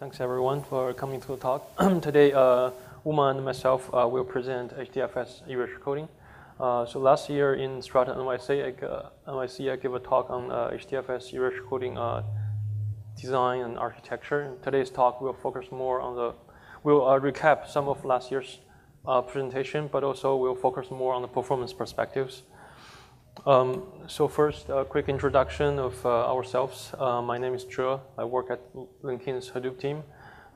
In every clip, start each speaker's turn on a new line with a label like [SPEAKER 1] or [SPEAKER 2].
[SPEAKER 1] Thanks everyone for coming to the talk. Today, Uma and myself will present HDFS Erasure Coding. So last year in Strata NYC, I gave a talk on HDFS Erasure Coding design and architecture. And today's talk will focus more on we'll recap some of last year's presentation, but also we'll focus more on the performance perspectives. So first, a quick introduction of ourselves. My name is Zhang. I work at LinkedIn's Hadoop team.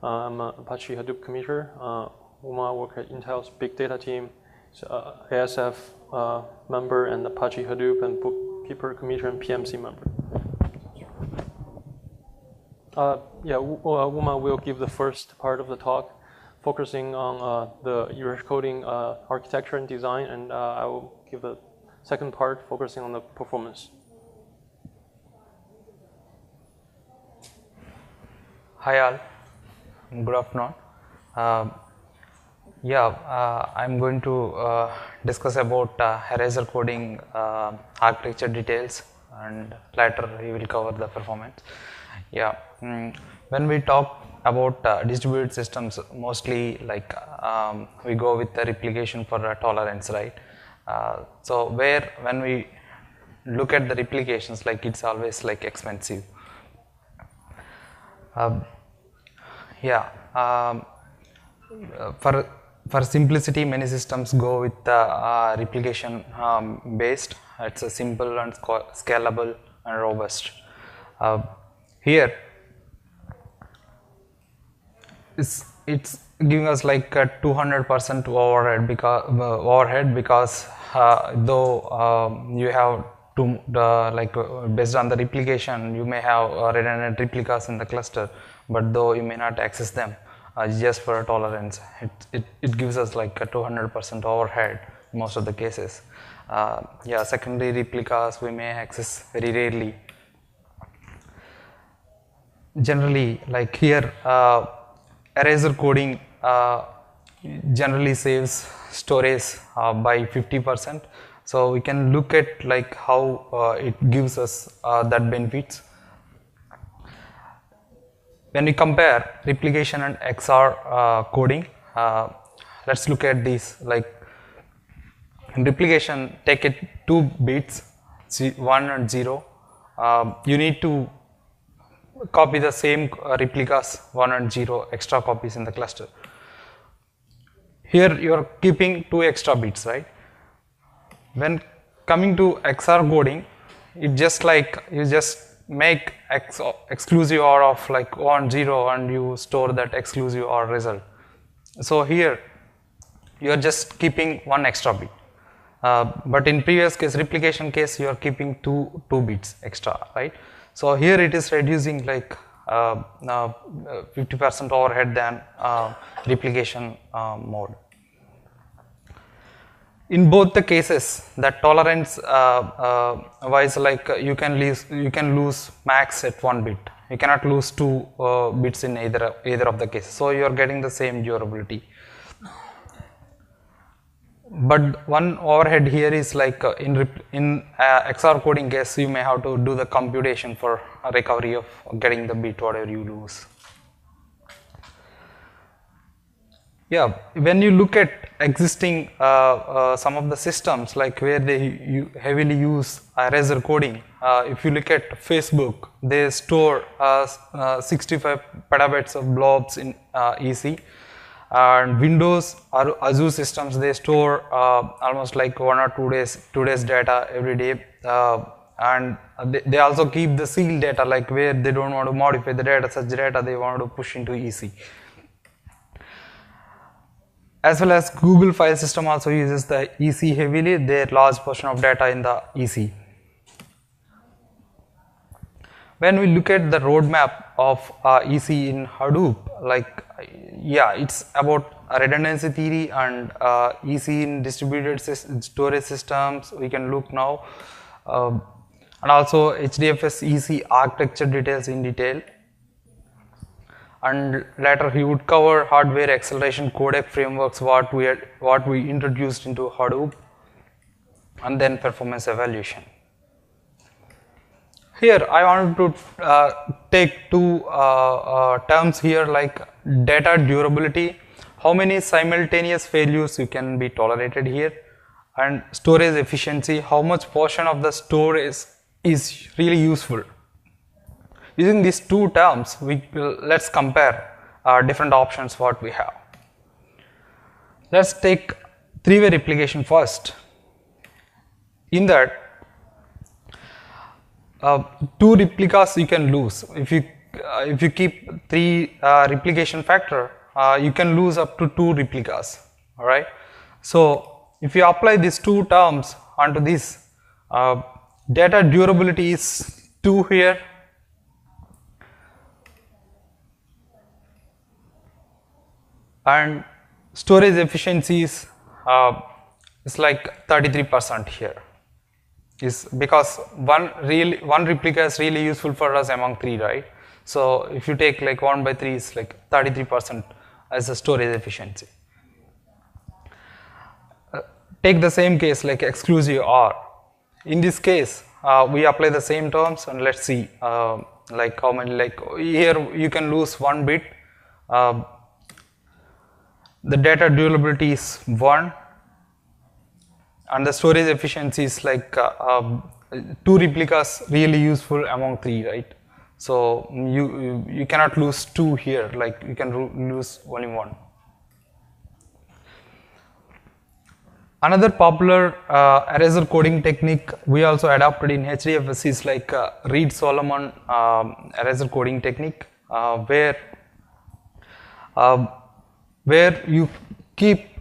[SPEAKER 1] I'm an Apache Hadoop committer. Uma works at Intel's big data team. ASF member and Apache Hadoop and bookkeeper committer and PMC member. Uma will give the first part of the talk, focusing on the Erasure Coding architecture and design, and I will give the second part focusing on the performance.
[SPEAKER 2] Hi all, good afternoon. I'm going to discuss about Erasure Coding architecture details, and later we will cover the performance. When we talk about distributed systems, mostly like we go with the replication for tolerance, right? So when we look at the replications, like it's always like expensive. For simplicity, many systems go with the replication based. It's a simple and scalable and robust. Here it's giving us like a 200% overhead because though you have to based on the replication, you may have redundant replicas in the cluster, but though you may not access them just for a tolerance, it gives us like a 200% overhead in most of the cases. Secondary replicas we may access very rarely. Generally, like here, Erasure Coding generally saves storage by 50%. So we can look at like how it gives us that benefits. When we compare replication and XR coding, let's look at these. Like in replication, take it 2 bits, 1 and 0. You need to copy the same replicas 1 and 0 extra copies in the cluster. Here you are keeping 2 extra bits, right? When coming to XR coding, it just like you just make exclusive OR of like 1 0 and you store that exclusive OR result. So here you are just keeping 1 extra bit. But in previous case, replication case, you are keeping 2 bits extra, right? So here it is reducing like 50% overhead than replication mode. In both the cases, that tolerance wise, like you can lose max at 1 bit. You cannot lose 2 bits in either of the cases. So you are getting the same durability. But one overhead here is like in XR coding case, you may have to do the computation for recovery of getting the bit whatever you lose. When you look at existing some of the systems like where they heavily use Erasure Coding, if you look at Facebook, they store 65 petabytes of blobs in EC. And Windows or Azure systems, they store almost like 1 or 2 days data every day, and they also keep the sealed data, like where they don't want to modify the data, such data they want to push into EC. As well as Google file system also uses the EC heavily, their large portion of data in the EC. When we look at the roadmap of EC in Hadoop, like it's about redundancy theory and EC in distributed storage systems. We can look now, and also HDFS EC architecture details in detail. And later he would cover hardware acceleration codec frameworks, what we introduced into Hadoop, and then performance evaluation. Here I want to take two terms here, like data durability, how many simultaneous failures you can be tolerated here, and storage efficiency, how much portion of the storage is really useful. Using these two terms, let's compare different options what we have. Let's take three-way replication first. In that, two replicas you can lose. If you keep three replication factor, you can lose up to two replicas. All right. So if you apply these two terms onto this, data durability is 2 here, and storage efficiency is like 33% here. Is because one replica is really useful for us among 3, right? So if you take like 1 by 3 is like 33% as a storage efficiency. Take the same case like exclusive OR. In this case, we apply the same terms, and let's see like how many, like here you can lose 1 bit. The data durability is 1. And the storage efficiency is like 2 replicas really useful among 3, right? So you cannot lose 2 here, like you can lose only 1. Another popular erasure coding technique we also adopted in HDFS is like Reed-Solomon erasure coding technique, where you keep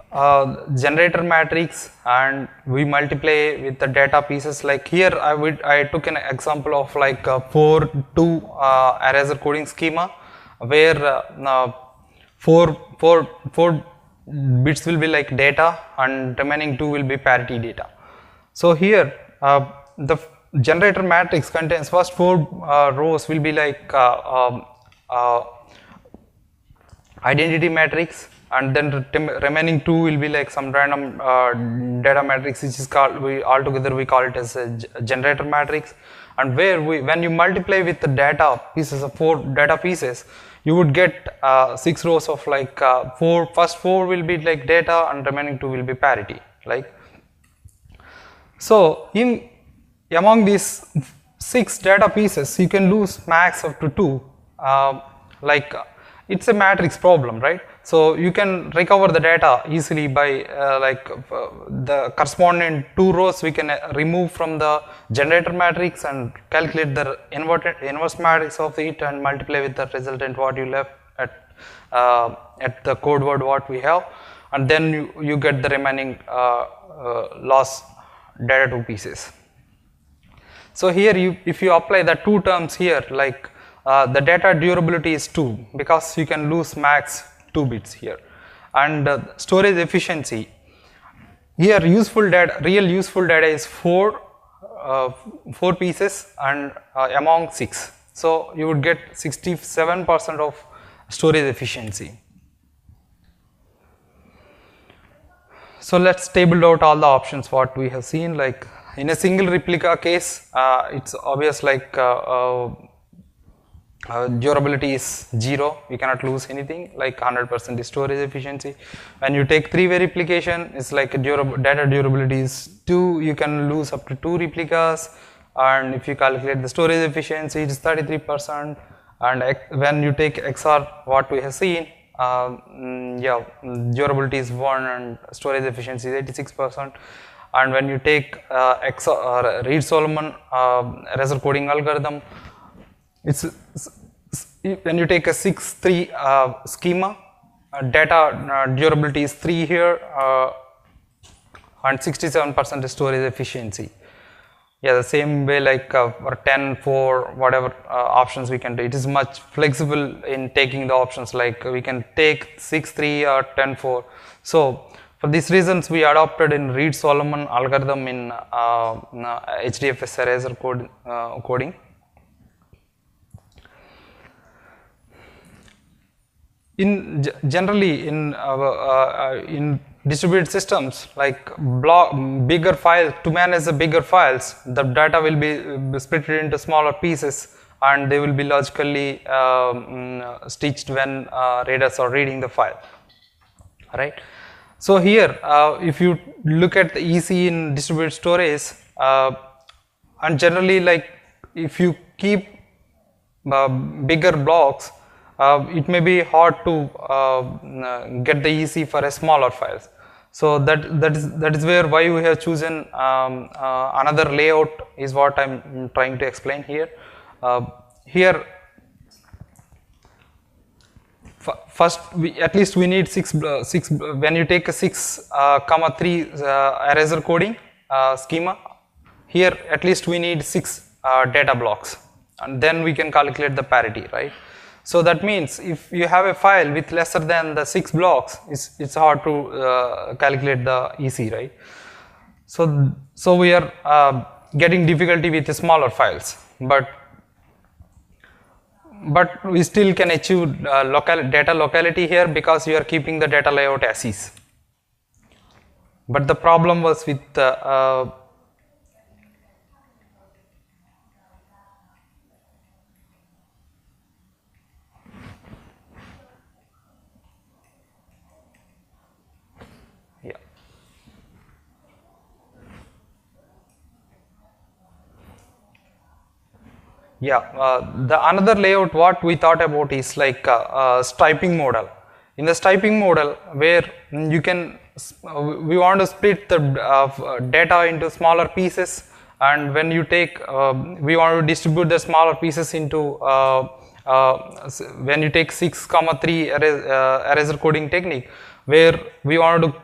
[SPEAKER 2] generator matrix and we multiply with the data pieces. Like here I took an example of like 4-2 erasure coding schema, where 4 bits will be like data and remaining 2 will be parity data. So here the generator matrix contains first 4 rows will be like identity matrix, and then remaining 2 will be like some random data matrix, which is called, we call it as a generator matrix. And where when you multiply with the data pieces of 4 data pieces, you would get 6 rows of like first 4 will be like data and remaining 2 will be parity. Like, so among these 6 data pieces, you can lose max up to 2. Like it's a matrix problem, right? So you can recover the data easily by the corresponding 2 rows we can remove from the generator matrix and calculate the inverse matrix of it and multiply with the resultant what you left at the code word what we have, and then you get the remaining loss data 2 pieces. So here if you apply the 2 terms here, like the data durability is 2 because you can lose max 2 bits here, and storage efficiency here real useful data is 4 pieces and among 6, so you would get 67% of storage efficiency. So let's table out all the options what we have seen. Like in a single replica case, it's obvious like durability is 0, we cannot lose anything, like 100% is storage efficiency. When you take 3-way replication, it's like data durability is 2, you can lose up to 2 replicas, and if you calculate the storage efficiency, it is 33%. And when you take XOR, what we have seen, durability is 1 and storage efficiency is 86%. And when you take XOR Reed-Solomon erasure coding algorithm, when you take a 6-3 schema, data durability is 3 here, and 67% storage efficiency. Yeah, the same way like for 10-4 whatever options we can do. It is much flexible in taking the options, like we can take 6-3 or 10-4. So for these reasons we adopted in Reed-Solomon algorithm in HDFS erasure coding. Generally in distributed systems like bigger files, to manage the bigger files, the data will be split into smaller pieces and they will be logically stitched when readers are reading the file, right? So here if you look at the EC in distributed storage, and generally, like if you keep bigger blocks, it may be hard to get the EC for a smaller files. So that is where why we have chosen another layout is what I'm trying to explain here. Here first at least we need six when you take a 6,3 Erasure coding schema, here at least we need 6 data blocks, and then we can calculate the parity, right? So that means if you have a file with lesser than the 6 blocks, it's hard to calculate the EC, right? So we are getting difficulty with the smaller files, but we still can achieve data locality here because you are keeping the data layout as is. But the problem was with the another layout what we thought about is like striping model. In the striping model, where you can we want to split the data into smaller pieces, and when you take we want to distribute the smaller pieces into when you take 6,3 Erasure coding technique, where we want to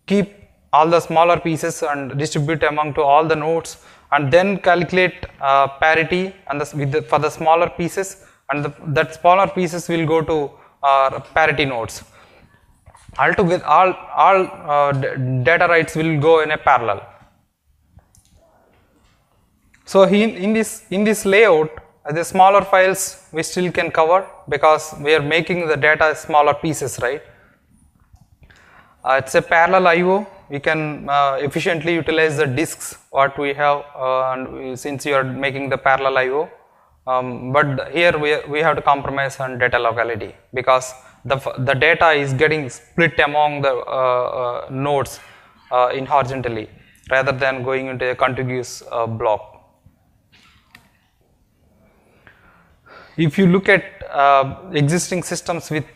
[SPEAKER 2] keep all the smaller pieces and distribute among to all the nodes, and then calculate parity and for the smaller pieces, and that smaller pieces will go to parity nodes. Altogether, all data writes will go in a parallel. So in this layout, the smaller files we still can cover because we are making the data smaller pieces, right? It's a parallel I/O. We can efficiently utilize the disks what we have, and since you are making the parallel I/O, but here we have to compromise on data locality because the data is getting split among the nodes in horizontally rather than going into a contiguous block. If you look at existing systems with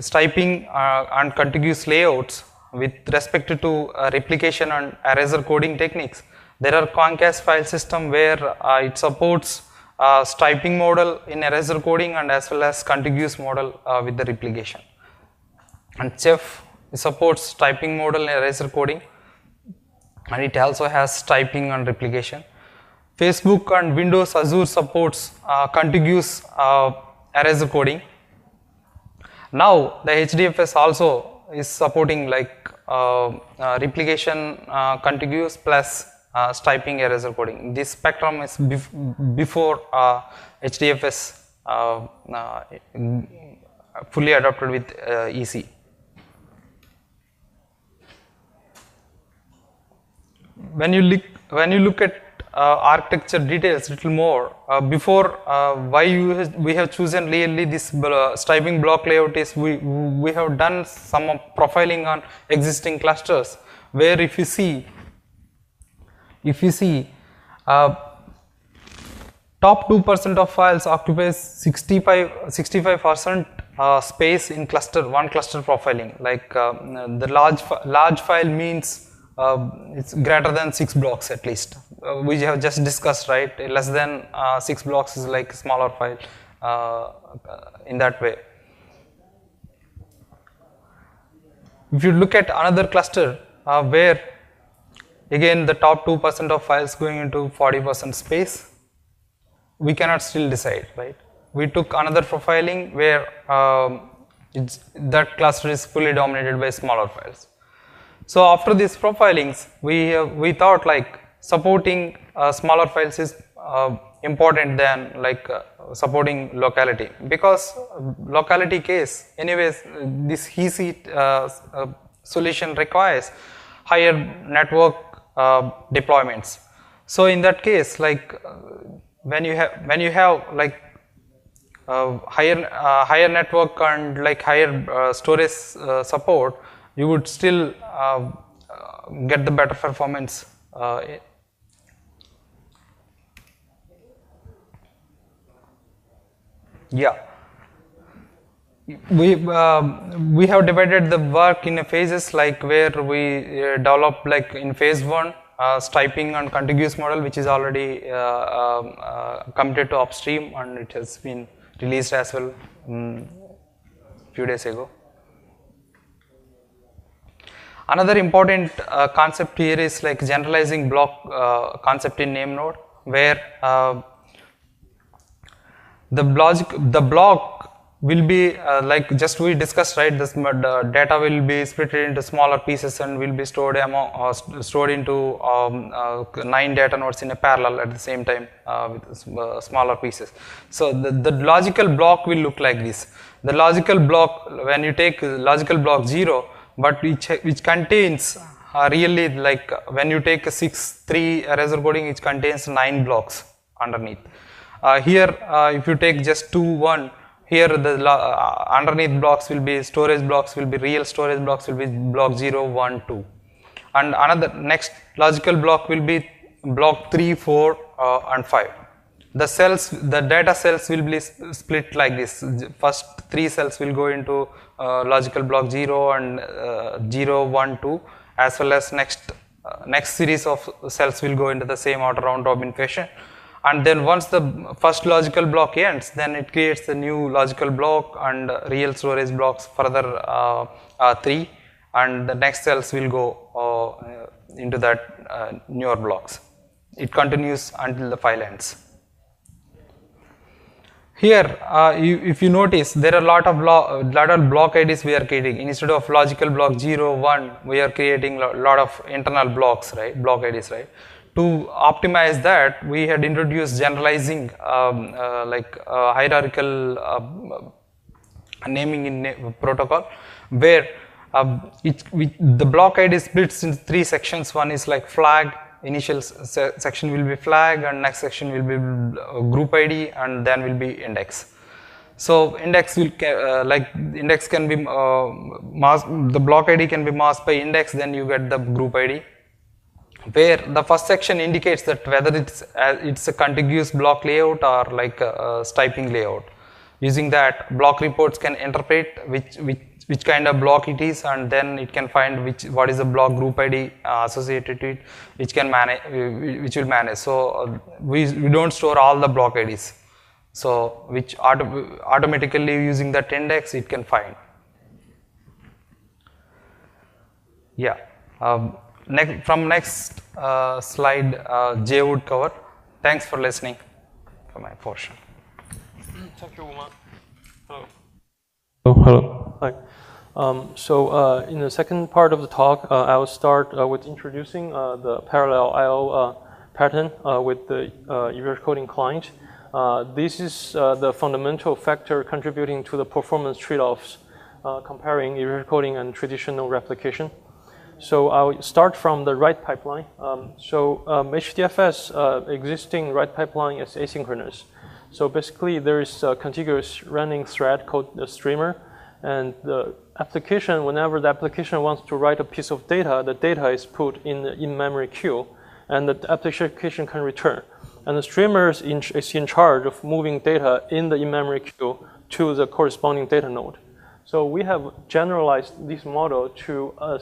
[SPEAKER 2] striping and contiguous layouts with respect to replication and Erasure coding techniques, there are concast file system where it supports striping model in Erasure coding and as well as contiguous model with the replication. And Chef supports striping model in Erasure coding, and it also has striping and replication. Facebook and Windows Azure supports contiguous Erasure coding. Now the HDFS also is supporting like replication contiguous plus striping Erasure coding. This spectrum is before HDFS fully adopted with EC. When you look at architecture details little more, before why we have chosen really this striping block layout is we have done some profiling on existing clusters, where if you see top 2% of files occupies 65% space in one cluster profiling. Like the large file means it's greater than 6 blocks at least. We have just discussed, right? Less than 6 blocks is like smaller file in that way. If you look at another cluster where again the top 2% of files going into 40% space, we cannot still decide, right? We took another profiling where that cluster is fully dominated by smaller files. So after these profilings, we thought like supporting smaller files is important than like supporting locality, because locality case anyways this EC solution requires higher network deployments. So in that case, like when you have like higher network and like higher storage support, you would still get the better performance. Yeah, we have divided the work in phases, like where we develop like in phase 1 striping and contiguous model, which is already committed to upstream, and it has been released as well few days ago. Another important concept here is like generalizing block concept in name node, where the block will be like just we discussed, right? This data will be split into smaller pieces and will be stored stored into 9 data nodes in a parallel at the same time with smaller pieces. So the logical block will look like this. The logical block, when you take logical block 0, but which contains really, like when you take a 6-3 Erasure coding, it contains 9 blocks underneath. Here if you take just 2-1, here the underneath blocks will be storage blocks, will be real storage blocks, will be block 0, 1, 2, and another next logical block will be block 3, 4 and 5. The cells, the data cells will be split like this. First 3 cells will go into logical block 0 and 0, 1, 2, as well as next series of cells will go into the same order round robin fashion. And then once the first logical block ends, then it creates the new logical block and real storage blocks further 3, and the next cells will go into that newer blocks. It continues until the file ends. Here, if you notice, there are a lot of block IDs we are creating. Instead of logical block 0, 1, we are creating a lot of internal blocks, right? Block IDs, right? To optimize that, we had introduced generalizing hierarchical naming in protocol, where the block ID splits into 3 sections. One is like flag. Initial section will be flag, and next section will be group ID, and then will be index. So index will index can be masked. The block ID can be masked by index. Then you get the group ID, where the first section indicates that whether it's a contiguous block layout or like a striping layout. Using that, block reports can interpret which kind of block it is, and then it can find what is the block group ID associated to it, which will manage. So we don't store all the block IDs. So which automatically using that index it can find. Yeah. From next slide, Jay would cover. Thanks for listening for my portion.
[SPEAKER 1] Thank you, Uma. Hello. Oh, hello. Hi. In the second part of the talk, I will start with introducing the parallel I/O pattern with the Erasure Coding client. This is the fundamental factor contributing to the performance trade-offs comparing Erasure Coding and traditional replication. So I'll start from the write pipeline. HDFS existing write pipeline is asynchronous. So basically there is a contiguous running thread called the streamer, and the application, whenever the application wants to write a piece of data, the data is put in the in-memory queue, and the application can return. And the streamer is in charge of moving data in the in-memory queue to the corresponding data node. So we have generalized this model to a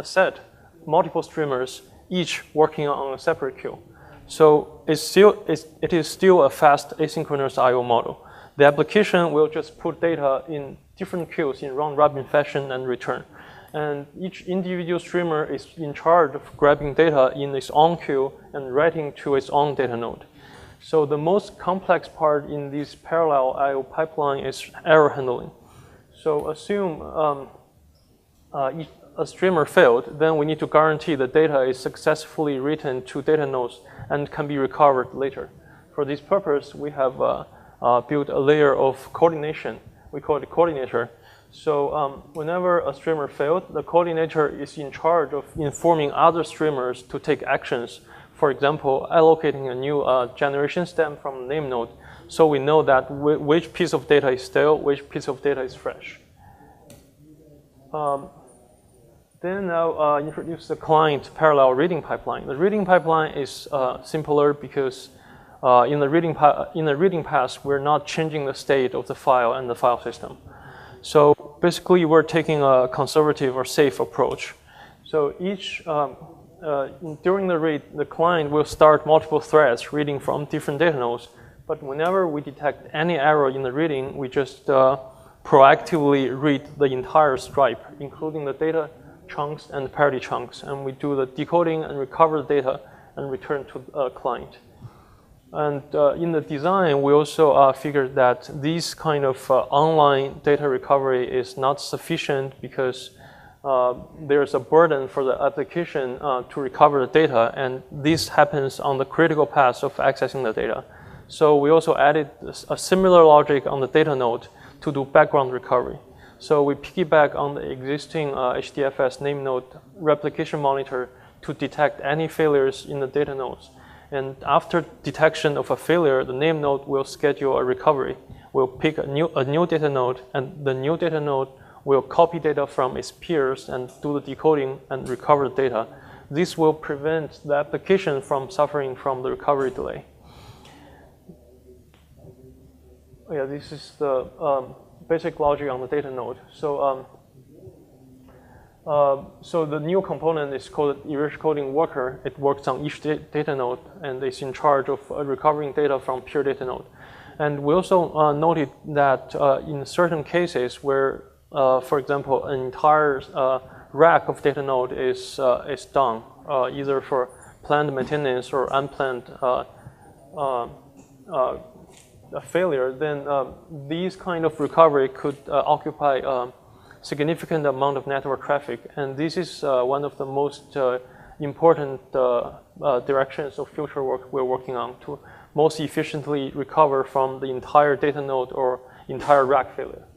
[SPEAKER 1] set, multiple streamers, each working on a separate queue. So it is still a fast asynchronous I/O model. The application will just put data in different queues in round-robin fashion and return. And each individual streamer is in charge of grabbing data in its own queue and writing to its own data node. So the most complex part in this parallel I/O pipeline is error handling. So assume a streamer failed, then we need to guarantee the data is successfully written to data nodes and can be recovered later. For this purpose, we have built a layer of coordination. We call it coordinator. So whenever a streamer failed, the coordinator is in charge of informing other streamers to take actions. For example, allocating a new generation stem from the name node, so we know that which piece of data is stale, which piece of data is fresh. Then I'll introduce the client parallel reading pipeline. The reading pipeline is simpler because in the reading pass, we're not changing the state of the file and the file system. So basically, we're taking a conservative or safe approach. So during the read, the client will start multiple threads reading from different data nodes. But whenever we detect any error in the reading, we just proactively read the entire stripe, including the data chunks and parity chunks. And we do the decoding and recover the data and return to the client. And in the design, we also figured that this kind of online data recovery is not sufficient because there's a burden for the application to recover the data, and this happens on the critical path of accessing the data. So we also added a similar logic on the data node to do background recovery. So we piggyback on the existing HDFS name node replication monitor to detect any failures in the data nodes. And after detection of a failure, the name node will schedule a recovery. We'll pick a new data node, and the new data node will copy data from its peers and do the decoding and recover the data. This will prevent the application from suffering from the recovery delay. Yeah, this is the basic logic on the data node. So the new component is called Erasure Coding Worker. It works on each data node, and it's in charge of recovering data from peer data node. And we also noted that in certain cases where, for example, an entire rack of data node is down, either for planned maintenance or unplanned failure, then these kind of recovery could occupy significant amount of network traffic, and this is one of the most important directions of future work we're working on to most efficiently recover from the entire data node or entire rack failure.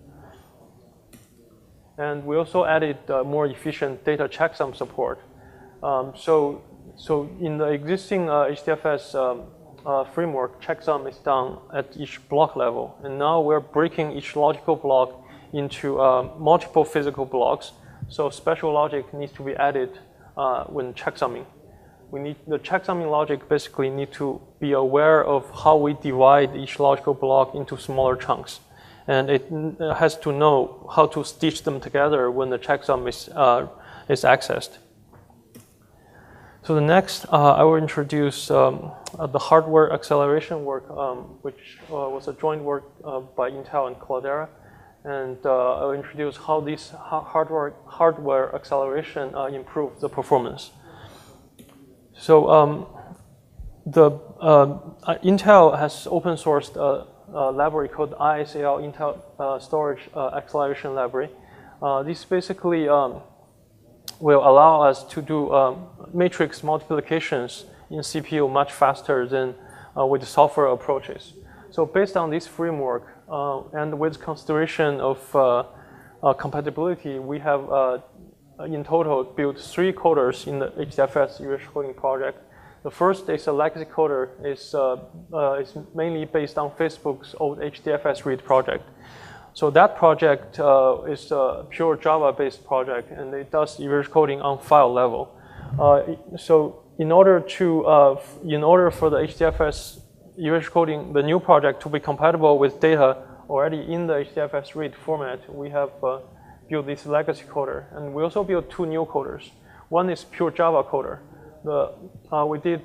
[SPEAKER 1] And we also added more efficient data checksum support. So in the existing HDFS framework, checksum is done at each block level, and now we're breaking each logical block into multiple physical blocks. So special logic needs to be added when checksumming. The checksumming logic basically need to be aware of how we divide each logical block into smaller chunks. And it has to know how to stitch them together when the checksum is accessed. So the next, I will introduce the hardware acceleration work, which was a joint work by Intel and Cloudera. And I'll introduce how this hardware acceleration improves the performance. So Intel has open sourced a library called ISAL, Intel Storage Acceleration Library. This basically will allow us to do matrix multiplications in CPU much faster than with software approaches. So based on this framework, and with consideration of compatibility, we have in total built 3 coders in the HDFS Erasure Coding project. The first is a legacy coder. It's mainly based on Facebook's old HDFS read project. So that project is a pure Java-based project, and it does Erasure Coding on file level. So in order for the HDFS Erasure Coding, the new project, to be compatible with data already in the HDFS read format, we have built this legacy coder. And we also built 2 new coders. One is pure Java coder. We did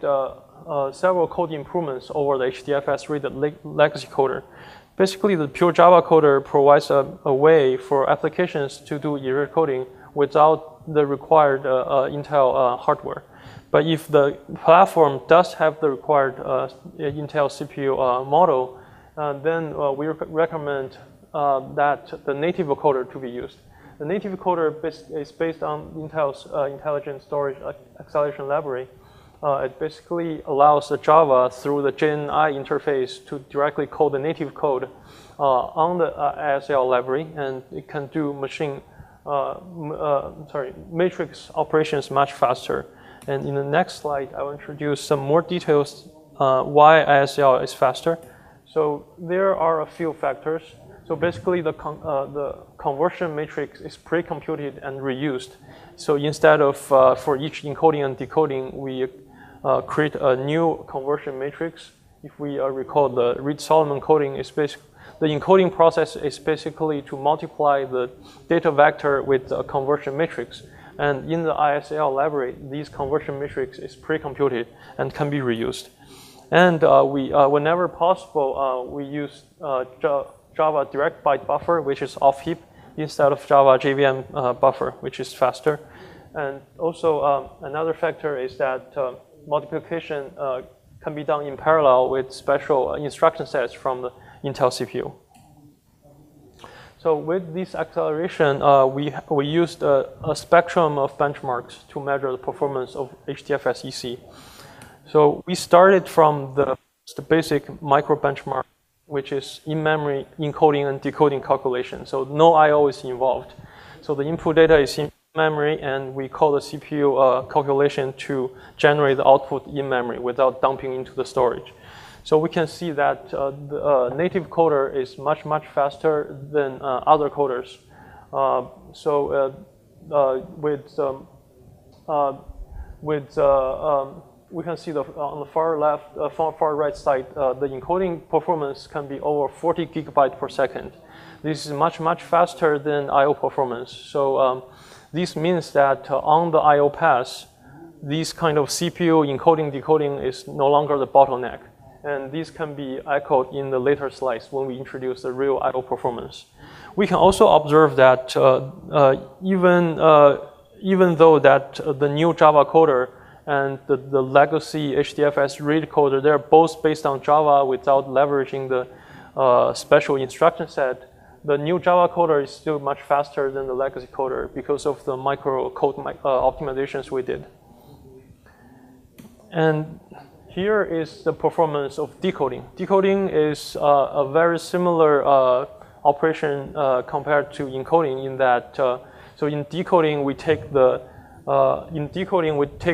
[SPEAKER 1] several code improvements over the HDFS read legacy coder. Basically, the pure Java coder provides a way for applications to do Erasure Coding without the required Intel hardware. But if the platform does have the required Intel CPU model, then we recommend that the native coder to be used. The native coder is based on Intel's Intelligent Storage Acceleration Library. It basically allows the Java through the GenI interface to directly code the native code on the ASL library, and it can do matrix operations much faster. And in the next slide, I will introduce some more details why ASL is faster. So there are a few factors. So basically, the conversion matrix is pre-computed and reused. So instead of for each encoding and decoding, we create a new conversion matrix. If we recall, the Reed-Solomon coding is basically the encoding process is basically to multiply the data vector with a conversion matrix. And in the ISL library, these conversion matrix is pre-computed and can be reused. And whenever possible, we use Java direct byte buffer, which is off heap, instead of Java JVM buffer, which is faster. And also another factor is that multiplication can be done in parallel with special instruction sets from the Intel CPU. So with this acceleration, we used a spectrum of benchmarks to measure the performance of HDFS EC. So we started from the basic micro benchmark, which is in-memory encoding and decoding calculation. So no I/O is involved. So the input data is in memory, and we call the CPU calculation to generate the output in memory without dumping into the storage. So we can see that the native coder is much faster than other coders. We can see on the far left, far right side, the encoding performance can be over 40 gigabytes per second. This is much faster than I/O performance. So this means that on the I/O pass, this kind of CPU encoding decoding is no longer the bottleneck. And this can be echoed in the later slides when we introduce the real I/O performance. We can also observe that even though that the new Java coder and the legacy HDFS read coder, they're both based on Java without leveraging the special instruction set. The new Java coder is still much faster than the legacy coder because of the microcode optimizations we did. And here is the performance of decoding. Decoding is a very similar operation compared to encoding in that, so in decoding we take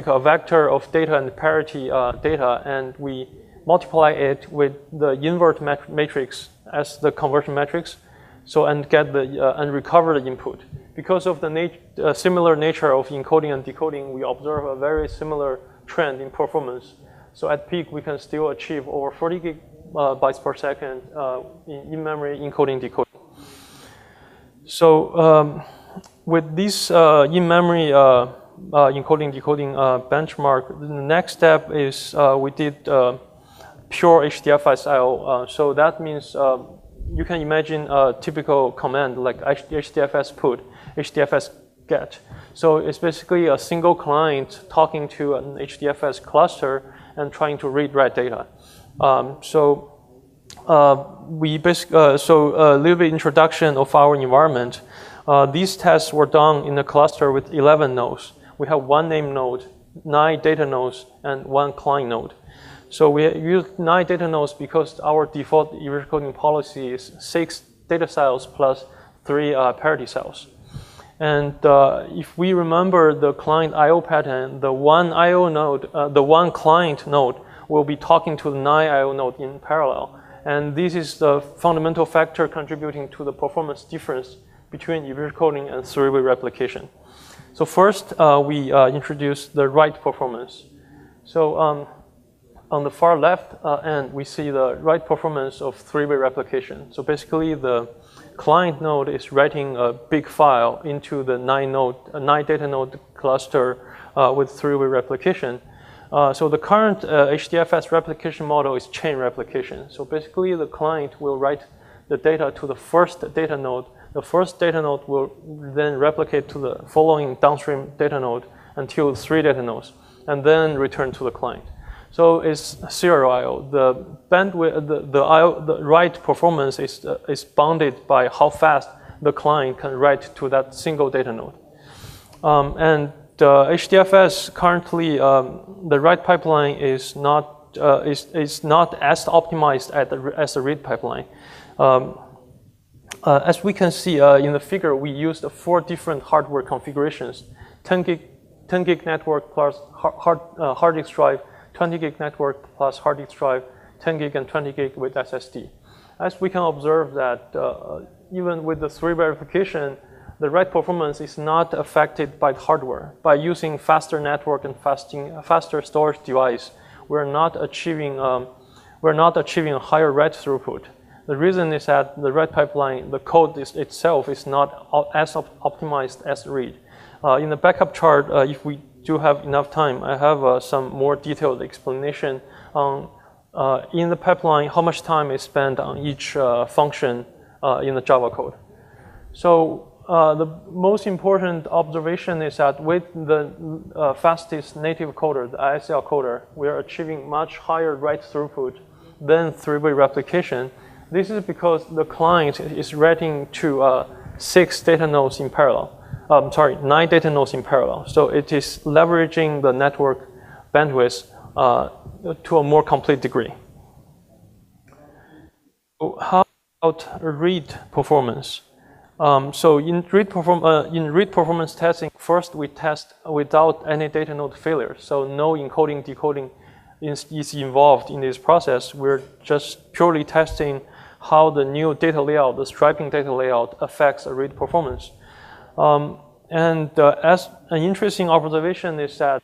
[SPEAKER 1] a vector of data and parity data, and we multiply it with the invert matrix as the conversion matrix, so and get and recover the input. Because of the similar nature of encoding and decoding, we observe a very similar trend in performance. So at peak, we can still achieve over 40 gigabytes per second in memory encoding decoding. So with this in-memory encoding decoding benchmark, the next step is we did pure HDFS I/O. So that means you can imagine a typical command like HDFS put, HDFS get. So it's basically a single client talking to an HDFS cluster and trying to read-write data. So a little bit introduction of our environment. These tests were done in a cluster with 11 nodes. We have one name node, 9 data nodes, and 1 client node. So we use 9 data nodes because our default Erasure coding policy is 6 data cells plus 3 parity cells. And if we remember the client I/O pattern, the one I/O node, the one client node will be talking to the 9 I/O node in parallel. And this is the fundamental factor contributing to the performance difference between Erasure coding and three-way replication. So first, we introduce the write performance. So on the far left end, we see the write performance of three-way replication. So basically, the client node is writing a big file into the 9 data node cluster with three-way replication. So the current HDFS replication model is chain replication. So basically, the client will write the data to the first data node. The first data node will then replicate to the following downstream data node until 3 data nodes, and then return to the client. So it's serial I/O. The bandwidth, the write performance is bounded by how fast the client can write to that single data node. And HDFS currently, the write pipeline is not as optimized as the read pipeline. As we can see in the figure, we used 4 different hardware configurations: 10 gig network plus hard disk drive, 20 gig network plus hard disk drive, 10 gig and 20 gig with SSD. As we can observe that even with the 3 verification, the write performance is not affected by the hardware. By using faster network and faster storage device, we're not achieving a higher write throughput. The reason is that the write pipeline, the code itself is not as optimized as read. In the backup chart, if we do have enough time, I have some more detailed explanation on in the pipeline how much time is spent on each function in the Java code. So the most important observation is that with the fastest native coder, the ISL coder, we are achieving much higher write throughput than 3-way replication. This is because the client is writing to 6 data nodes in parallel. 9 data nodes in parallel. So it is leveraging the network bandwidth to a more complete degree. How about read performance? So in read performance testing, first we test without any data node failure. So no encoding, decoding is involved in this process. We're just purely testing how the new data layout, the striping data layout, affects the read performance. As an interesting observation is that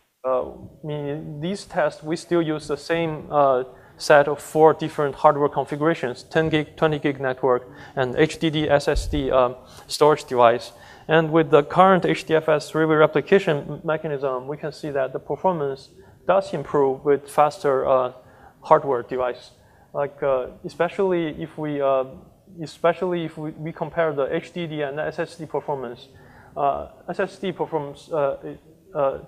[SPEAKER 1] in these tests, we still use the same set of 4 different hardware configurations: 10 gig, 20 gig network, and HDD SSD storage device. And with the current HDFS 3-way replication mechanism, we can see that the performance does improve with faster hardware device. Like especially if we compare the HDD and the SSD performance, SSD performance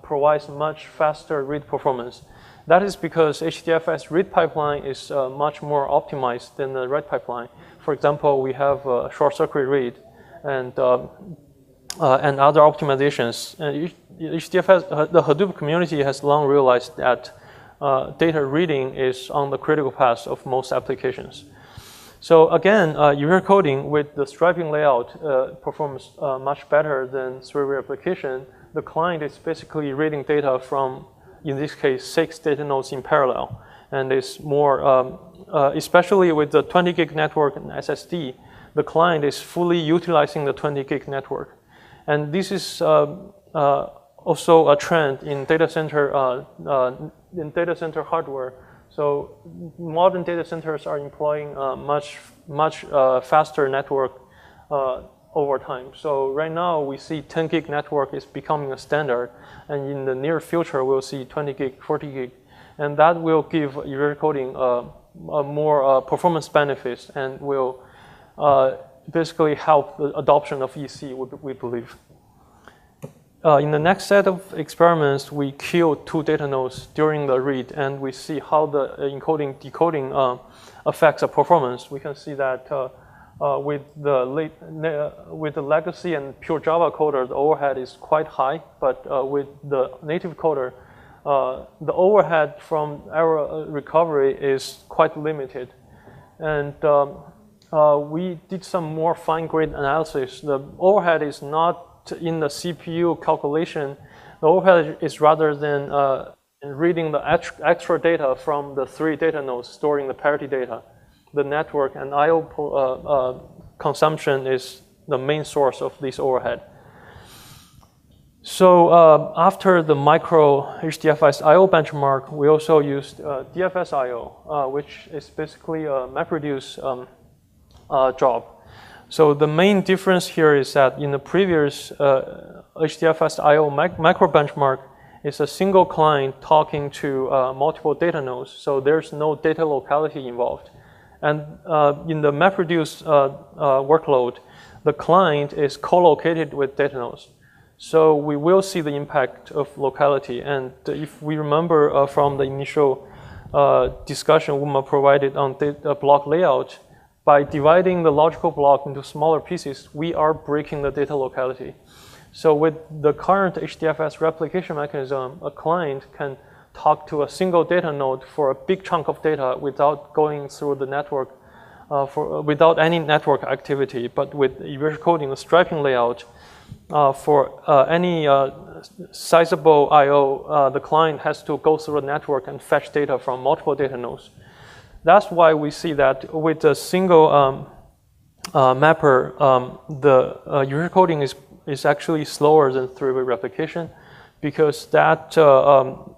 [SPEAKER 1] provides much faster read performance. That is because HDFS read pipeline is much more optimized than the write pipeline. For example, we have short circuit read and other optimizations. And HDFS, the Hadoop community has long realized that data reading is on the critical path of most applications. So again, Erasure Coding with the striping layout performs much better than 3-way replication. The client is basically reading data from, in this case, 6 data nodes in parallel. And it's more, especially with the 20 gig network and SSD, the client is fully utilizing the 20 gig network. And this is also a trend in data center hardware. So modern data centers are employing much faster network over time. So right now we see 10 gig network is becoming a standard, and in the near future we'll see 20 gig, 40 gig, and that will give Erasure Coding a more performance benefits and will basically help the adoption of EC, we believe. In the next set of experiments, we kill 2 data nodes during the read, and we see how the encoding decoding affects the performance. We can see that with the legacy and pure Java coder, the overhead is quite high, but with the native coder, the overhead from error recovery is quite limited. And we did some more fine-grained analysis. The overhead is not in the CPU calculation. The overhead is rather than reading the extra data from the 3 data nodes storing the parity data. The network and I/O consumption is the main source of this overhead. So after the micro HDFS I/O benchmark, we also used DFS I/O, which is basically a MapReduce job. So the main difference here is that in the previous HDFS I/O macro benchmark, it's a single client talking to multiple data nodes, so there's no data locality involved. And in the MapReduce workload, the client is co-located with data nodes. So we will see the impact of locality. And if we remember from the initial discussion Uma provided on data block layout, by dividing the logical block into smaller pieces, we are breaking the data locality. So with the current HDFS replication mechanism, a client can talk to a single data node for a big chunk of data without going through the network without any network activity. But with Erasure Coding, the striping layout, for any sizable I/O, the client has to go through the network and fetch data from multiple data nodes. That's why we see that with a single mapper, the Erasure Coding is actually slower than three-way replication, because that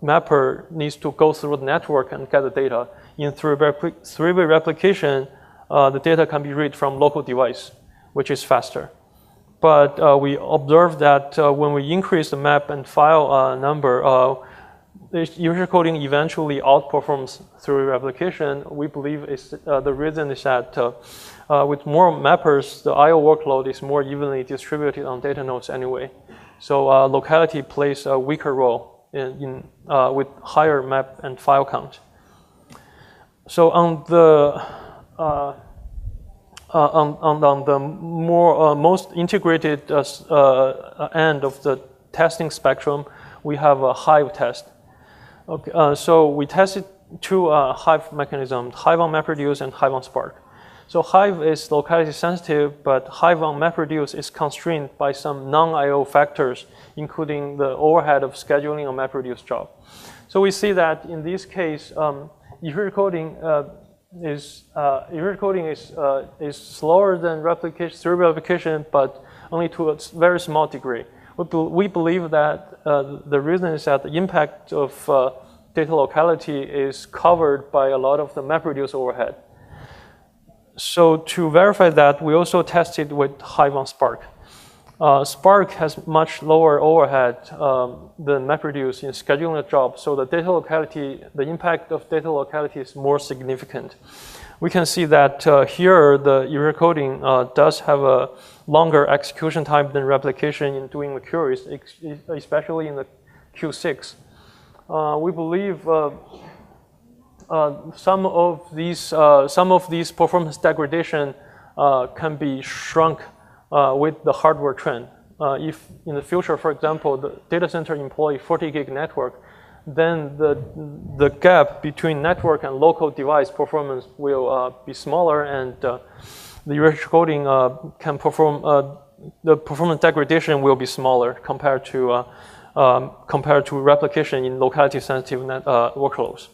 [SPEAKER 1] mapper needs to go through the network and get the data. In three-way replication, the data can be read from local device, which is faster. But we observed that when we increase the map and file number, Erasure Coding eventually outperforms three-way replication. We believe the reason is that with more mappers, the I/O workload is more evenly distributed on data nodes anyway. So locality plays a weaker role with higher map and file count. So on the most integrated end of the testing spectrum, we have a Hive test. Okay, so we tested two Hive mechanisms: Hive on MapReduce and Hive on Spark. So Hive is locality sensitive, but Hive on MapReduce is constrained by some non-I/O factors, including the overhead of scheduling a MapReduce job. So we see that in this case, Erasure Coding is slower than three replication, but only to a very small degree. We believe that the reason is that the impact of data locality is covered by a lot of the MapReduce overhead. So to verify that, we also tested with Hive on Spark. Spark has much lower overhead than MapReduce in scheduling a job, so the impact of data locality is more significant. We can see that here the Erasure Coding does have a longer execution time than replication in doing the queries, especially in the Q6. We believe some of these performance degradation can be shrunk with the hardware trend. If in the future, for example, the data center employ 40 gig network, then the gap between network and local device performance will be smaller, and the Erasure Coding can perform, the performance degradation will be smaller compared to replication in locality sensitive workloads.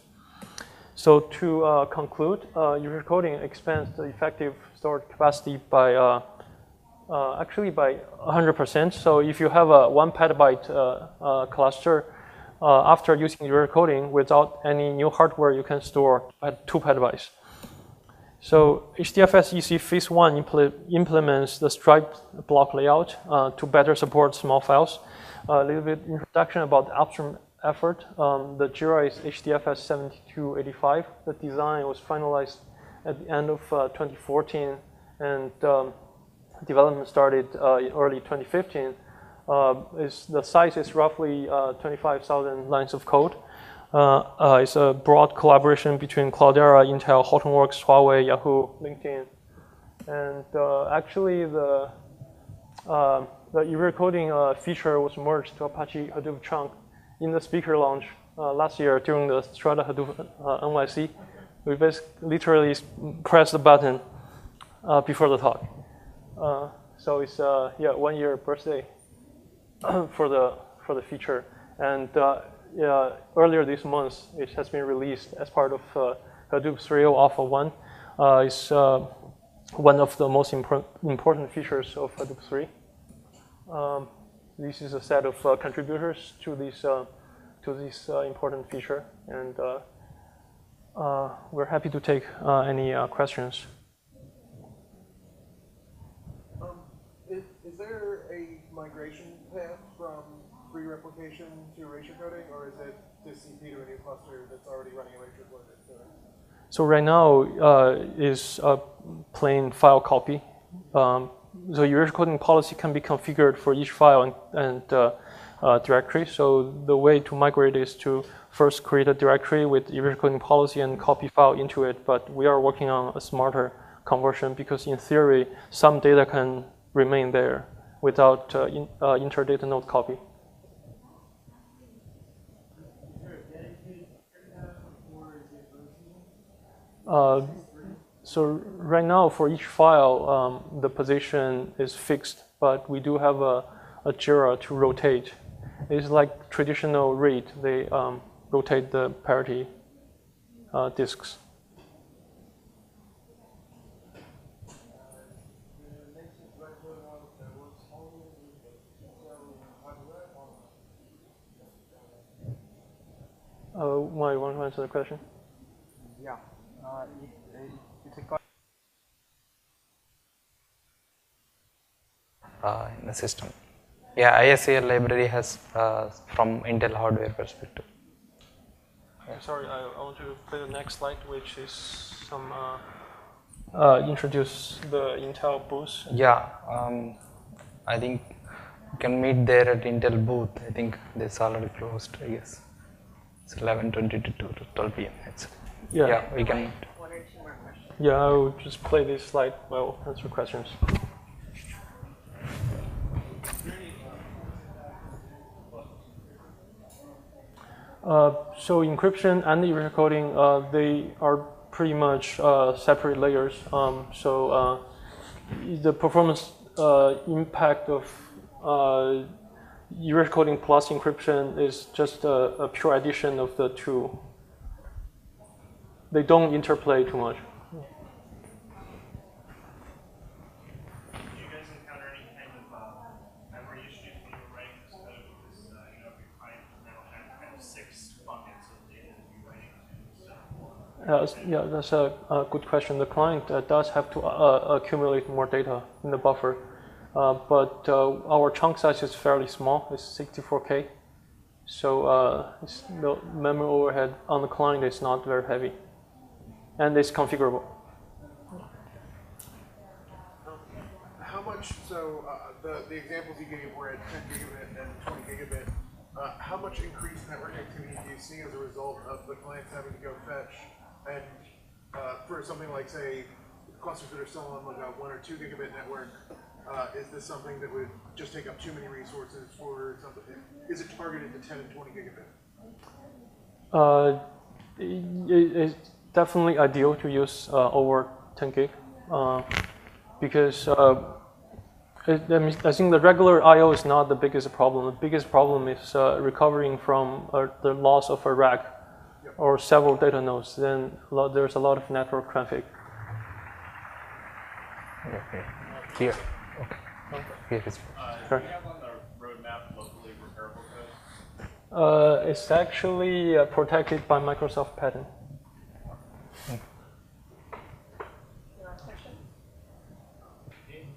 [SPEAKER 1] So to conclude, Erasure Coding expands the effective storage capacity by actually by 100%. So if you have a 1 petabyte cluster, after using Erasure Coding without any new hardware, you can store at 2 petabytes. So HDFS EC Phase 1 implements the striped block layout to better support small files. A little bit introduction about the upstream effort. The JIRA is HDFS 7285. The design was finalized at the end of 2014, and development started in early 2015. The size is roughly 25,000 lines of code. It's a broad collaboration between Cloudera, Intel, Hortonworks, Huawei, Yahoo, LinkedIn. And actually, the Erasure Coding feature was merged to Apache Hadoop Chunk in the speaker launch last year during the Strata Hadoop NYC. We basically literally pressed the button before the talk. So it's 1 year birthday for the feature, and earlier this month it has been released as part of Hadoop 3.0 Alpha 1. It's one of the most important features of Hadoop 3. This is a set of contributors to this important feature, and we're happy to take any questions.
[SPEAKER 3] Is there a migration path from free replication to Erasure Coding, or is it just CP to a new cluster that's already running Erasure Coding?
[SPEAKER 1] So right now is a plain file copy. The Erasure Coding policy can be configured for each file and directory. So the way to migrate is to first create a directory with Erasure Coding policy and copy file into it. But we are working on a smarter conversion, because in theory, some data can remain there without interdata node copy. So right now, for each file, the position is fixed, but we do have a Jira to rotate. It's like traditional RAID. They rotate the parity disks. Why, want to answer the question?
[SPEAKER 4] Yeah. It's a
[SPEAKER 2] in the system. Yeah, ISAL library has from Intel hardware perspective.
[SPEAKER 1] Yeah. Sorry, I want to play the next slide, which is some introduce the Intel booth.
[SPEAKER 2] Yeah, I think you can meet there at Intel booth. I think this already closed, I guess. It's 11:20 to 12 p.m. Yeah, we can.
[SPEAKER 5] One or two more questions.
[SPEAKER 1] Yeah, I will just play this slide while answer questions. So encryption and Erasure coding, they are pretty much separate layers. The performance impact of Erasure coding plus encryption is just a pure addition of the two. They don't interplay too much.
[SPEAKER 6] Do you guys encounter any kind of memory issues when you're writing this code? Because if your client now has kind of 6 buckets of data to be writing to,
[SPEAKER 1] Yeah, that's a good question. The client does have to accumulate more data in the buffer, but our chunk size is fairly small. It's 64K, so the memory overhead on the client is not very heavy, and it's configurable.
[SPEAKER 3] How much, so the examples you gave were at 10 gigabit and 20 gigabit. How much increased network activity do you see as a result of the clients having to go fetch? And for something like, say, clusters that are still on like a 1 or 2 gigabit network, is this something that would just take up too many resources for something? Is it targeted to 10 and 20 gigabit?
[SPEAKER 1] It's definitely ideal to use over 10 gig because I think the regular I/O is not the biggest problem. The biggest problem is recovering from the loss of a rack or several data nodes. Then there's a lot of network traffic.
[SPEAKER 2] Okay. Here. Okay. Here is.
[SPEAKER 1] Sure.
[SPEAKER 6] do you have on the roadmap locally repairable code?
[SPEAKER 1] It's actually protected by Microsoft patent.
[SPEAKER 5] Last question?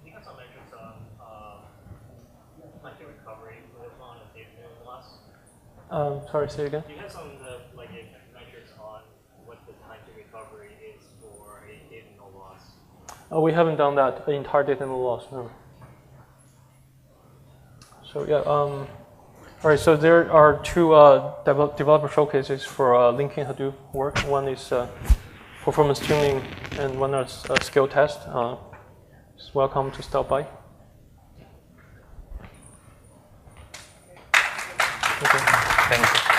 [SPEAKER 7] You have some metrics on like the recovery for this one and data in the loss.
[SPEAKER 1] Sorry, say again.
[SPEAKER 7] Do you have some metrics on what the time to recovery is for a data no loss?
[SPEAKER 1] We haven't done that entire data no loss. No. So yeah. All right. So there are two developer showcases for linking Hadoop work. One is performance tuning, and one is skill test. Welcome to stop by.
[SPEAKER 2] Thank you.